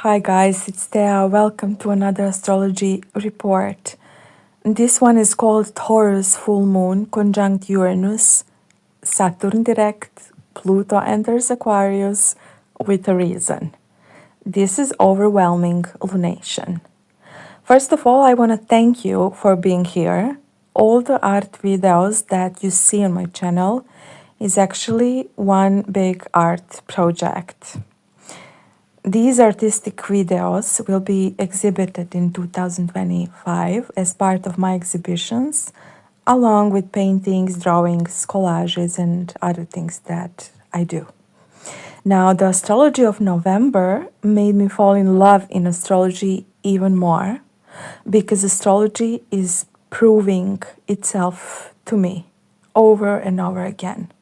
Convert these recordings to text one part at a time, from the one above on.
Hi guys, it's 𝗨𝗂𝗪. Welcome to another astrology report. This one is called Taurus full moon conjunct Uranus, Saturn direct, Pluto enters Aquarius with a reason. This is overwhelming lunation. First of all, I want to thank you for being here. All the art videos that you see on my channel is actually one big art project. These artistic videos will be exhibited in 2025 as part of my exhibitions, along with paintings, drawings, collages, and other things that I do. Now, the astrology of November made me fall in love in astrology even more, because astrology is proving itself to me over and over again.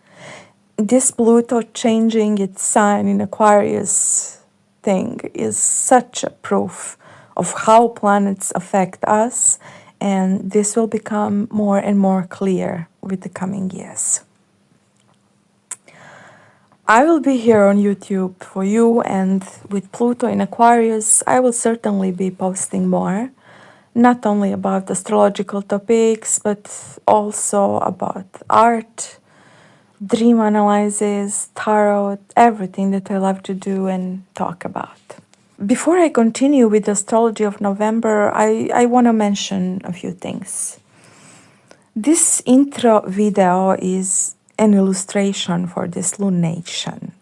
This Pluto changing its sign in Aquarius thing is such a proof of how planets affect us, and this will become more and more clear with the coming years. I will be here on YouTube for you, and with Pluto in Aquarius, I will certainly be posting more, not only about astrological topics, but also about art, dream analysis, tarot, everything that I love to do and talk about. Before I continue with the astrology of November, I want to mention a few things. This intro video is an illustration for this lunation.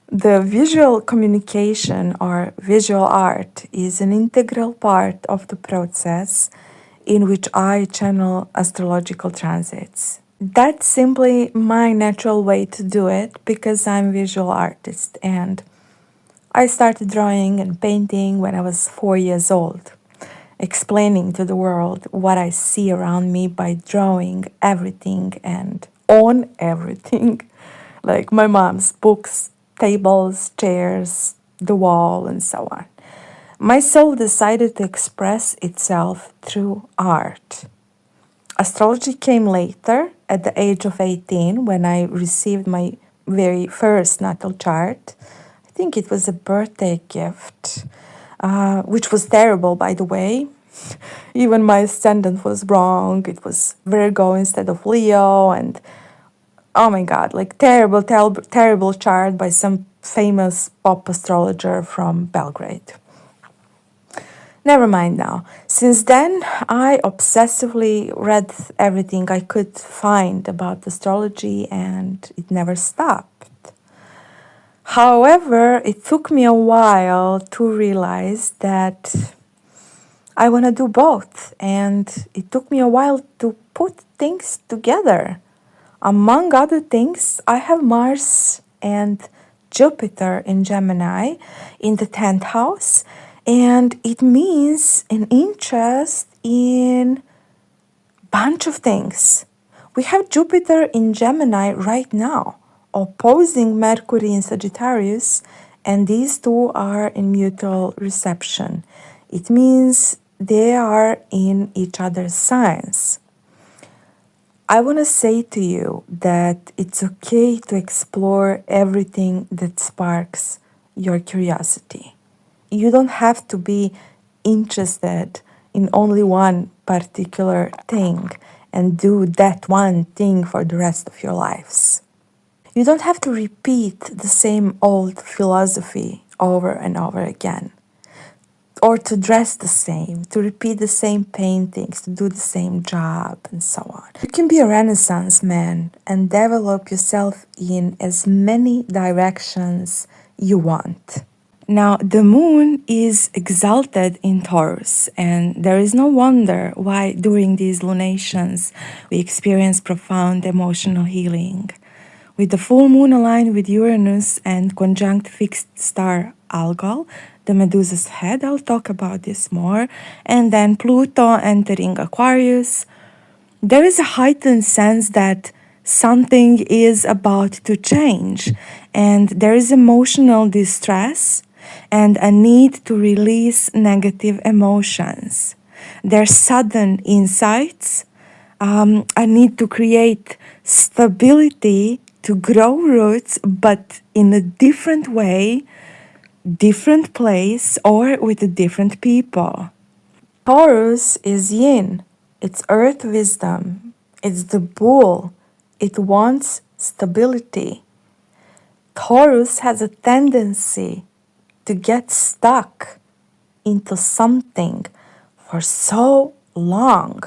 The visual communication or visual art is an integral part of the process in which I channel astrological transits. That's simply my natural way to do it because I'm a visual artist, and I started drawing and painting when I was 4 years old, explaining to the world what I see around me by drawing everything and on everything, like my mom's books, tables, chairs, the wall, and so on. My soul decided to express itself through art. Astrology came later, at the age of 18, when I received my very first natal chart. I think it was a birthday gift, which was terrible, by the way. Even my ascendant was wrong. It was Virgo instead of Leo, and oh my god, like terrible chart by some famous pop astrologer from Belgrade. Never mind now. Since then, I obsessively read everything I could find about astrology, and it never stopped. However, it took me a while to realize that I want to do both, and it took me a while to put things together. Among other things, I have Mars and Jupiter in Gemini in the 10th house, and it means an interest in a bunch of things. We have Jupiter in Gemini right now, opposing Mercury in Sagittarius, and these two are in mutual reception. It means they are in each other's signs. I want to say to you that it's okay to explore everything that sparks your curiosity. You don't have to be interested in only one particular thing and do that one thing for the rest of your lives. You don't have to repeat the same old philosophy over and over again, or to dress the same, to repeat the same paintings, to do the same job, and so on. You can be a Renaissance man and develop yourself in as many directions you want. Now, the moon is exalted in Taurus, and there is no wonder why during these lunations we experience profound emotional healing. With the full moon aligned with Uranus and conjunct fixed star Algol, the Medusa's head, I'll talk about this more, and then Pluto entering Aquarius, there is a heightened sense that something is about to change, and there is emotional distress and a need to release negative emotions. There's sudden insights, a need to create stability, to grow roots, but in a different way, different place or with different people. Taurus is yin, it's earth wisdom, it's the bull, it wants stability. Taurus has a tendency to get stuck into something for so long.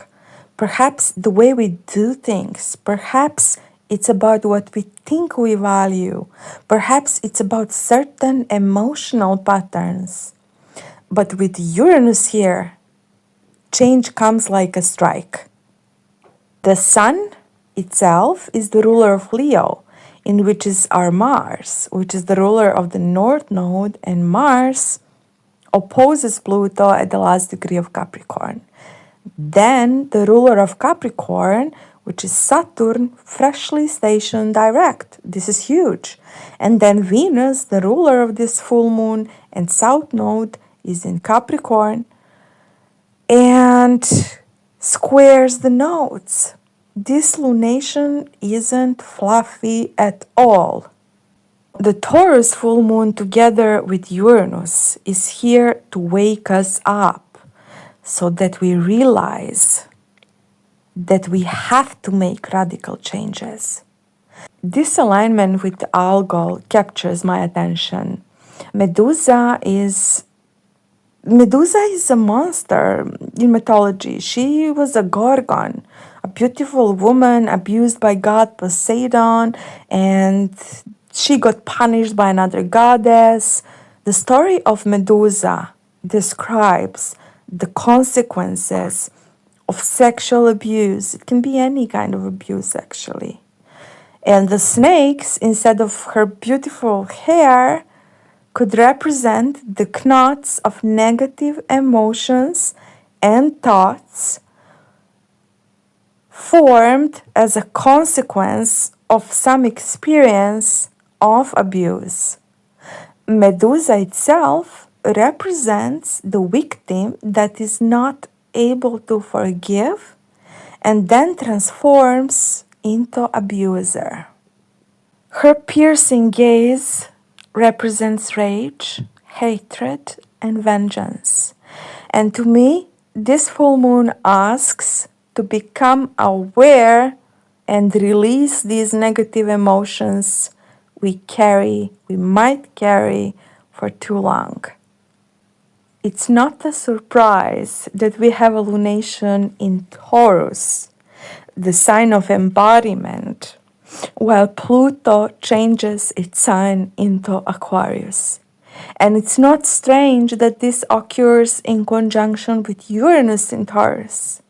Perhaps the way we do things, perhaps it's about what we think we value, perhaps it's about certain emotional patterns. But with Uranus here, change comes like a strike. The sun itself is the ruler of Leo, in which is our Mars, which is the ruler of the North Node, and Mars opposes Pluto at the last degree of Capricorn. Then the ruler of Capricorn, which is Saturn, freshly stationed direct. This is huge. And then Venus, the ruler of this full moon and South Node, is in Capricorn and squares the nodes. This lunation isn't fluffy at all. The Taurus full moon together with Uranus is here to wake us up so that we realize that we have to make radical changes. This alignment with the algol captures my attention. Medusa is a monster in mythology. She was a gorgon, a beautiful woman abused by god Poseidon, and she got punished by another goddess. The story of Medusa describes the consequences of sexual abuse. It can be any kind of abuse, actually. And the snakes, instead of her beautiful hair, could represent the knots of negative emotions and thoughts formed as a consequence of some experience of abuse. Medusa itself represents the victim that is not able to forgive and then transforms into abuser. Her piercing gaze represents rage, hatred, and vengeance. And to me, this full moon asks to become aware and release these negative emotions we might carry for too long. It's not a surprise that we have a lunation in Taurus, the sign of embodiment, while Pluto changes its sign into Aquarius. And it's not strange that this occurs in conjunction with Uranus in Taurus.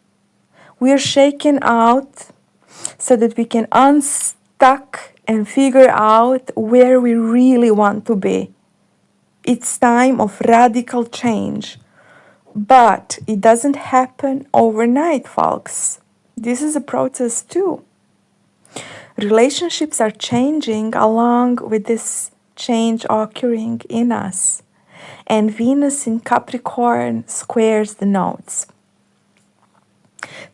We are shaken out so that we can unstuck and figure out where we really want to be. It's time of radical change, but it doesn't happen overnight, folks. This is a process too. Relationships are changing along with this change occurring in us. And Venus in Capricorn squares the nodes.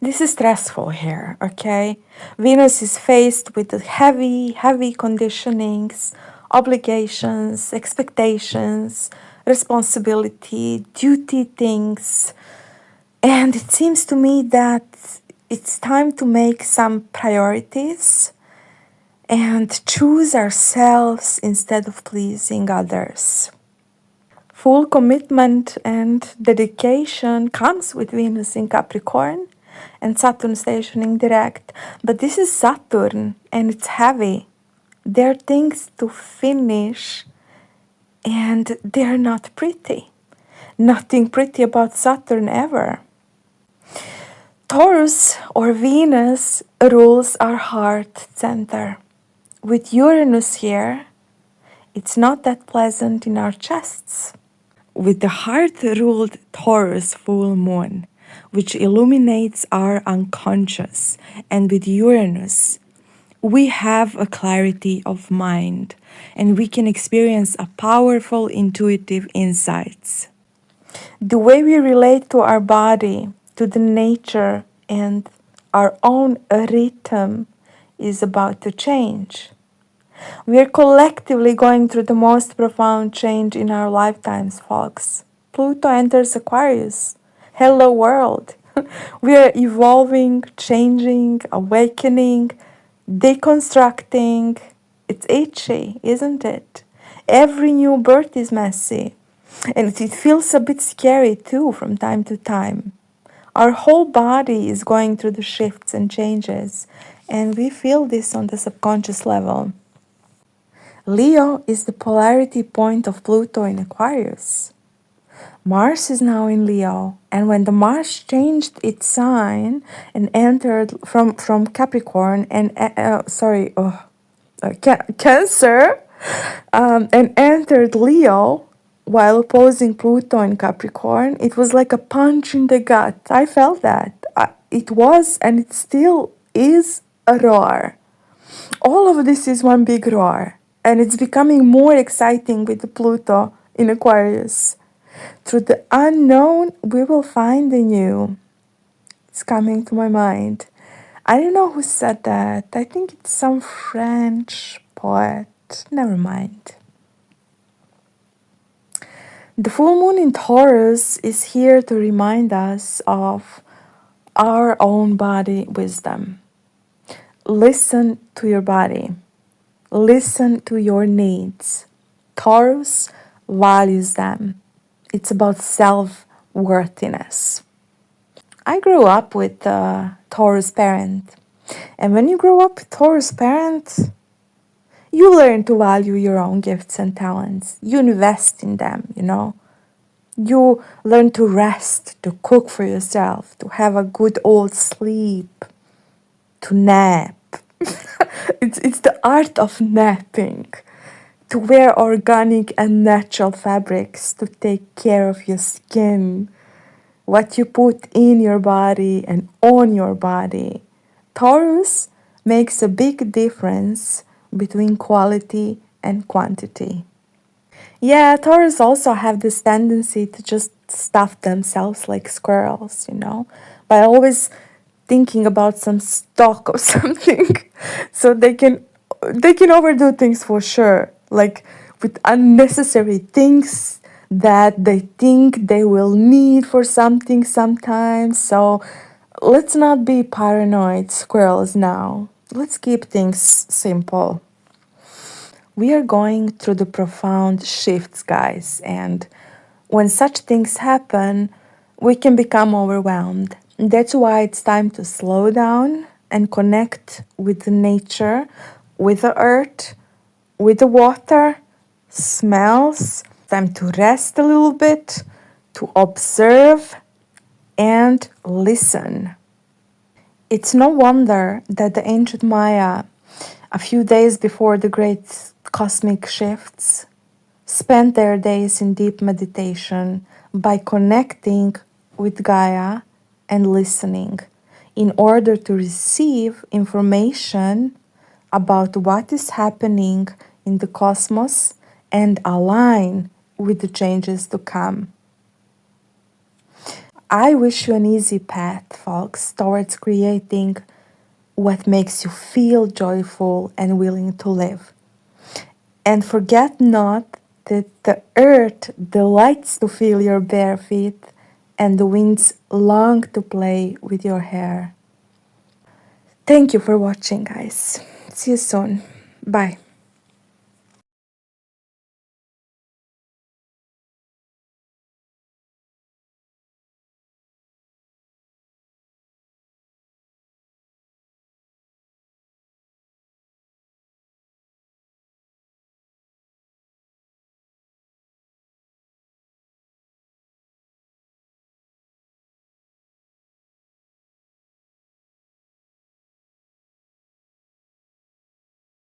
This is stressful here, okay? Venus is faced with the heavy conditionings, obligations, expectations, responsibility, duty things. And it seems to me that it's time to make some priorities and choose ourselves instead of pleasing others. Full commitment and dedication comes with Venus in Capricorn and Saturn stationing direct. But this is Saturn and it's heavy. There are things to finish and they're not pretty. Nothing pretty about Saturn ever. Taurus or Venus rules our heart center. With Uranus here, it's not that pleasant in our chests. With the heart-ruled Taurus full moon, which illuminates our unconscious, and with Uranus, we have a clarity of mind, and we can experience a powerful intuitive insights. The way we relate to our body, to the nature, and our own rhythm is about to change. We are collectively going through the most profound change in our lifetimes, folks. Pluto enters Aquarius. Hello, world. We are evolving, changing, awakening, deconstructing. It's itchy, isn't it? Every new birth is messy. And it feels a bit scary too from time to time. Our whole body is going through the shifts and changes, and we feel this on the subconscious level. Leo is the polarity point of Pluto in Aquarius. Mars is now in Leo, and when the Mars changed its sign and entered from Capricorn and Cancer, and entered Leo while opposing Pluto in Capricorn, it was like a punch in the gut. I felt that. It was and it still is a roar. All of this is one big roar, and it's becoming more exciting with the Pluto in Aquarius. Through the unknown, we will find the new. It's coming to my mind. I don't know who said that. I think it's some French poet. Never mind. The full moon in Taurus is here to remind us of our own body wisdom. Listen to your body. Listen to your needs. Taurus values them. It's about self-worthiness. I grew up with a Taurus parent. And when you grow up with Taurus parents, you learn to value your own gifts and talents. You invest in them, you know. You learn to rest, to cook for yourself, to have a good old sleep, to nap. It's the art of napping. To wear organic and natural fabrics, to take care of your skin, what you put in your body and on your body. Taurus makes a big difference between quality and quantity. Yeah, Taurus also have this tendency to just stuff themselves like squirrels, you know, by always thinking about some stock or something. So they can overdo things for sure, like with unnecessary things that they think they will need for something sometimes. So let's not be paranoid squirrels now. Let's keep things simple. We are going through the profound shifts, guys, and when such things happen, we can become overwhelmed. That's why it's time to slow down and connect with the nature, with the earth, with the water, smells. Time to rest a little bit, to observe and listen. It's no wonder that the ancient Maya, a few days before the great cosmic shifts, spent their days in deep meditation by connecting with Gaia and listening in order to receive information about what is happening in the cosmos and align with the changes to come. I wish you an easy path, folks, towards creating what makes you feel joyful and willing to live. And forget not that the earth delights to feel your bare feet and the winds long to play with your hair. Thank you for watching, guys. See you soon. Bye.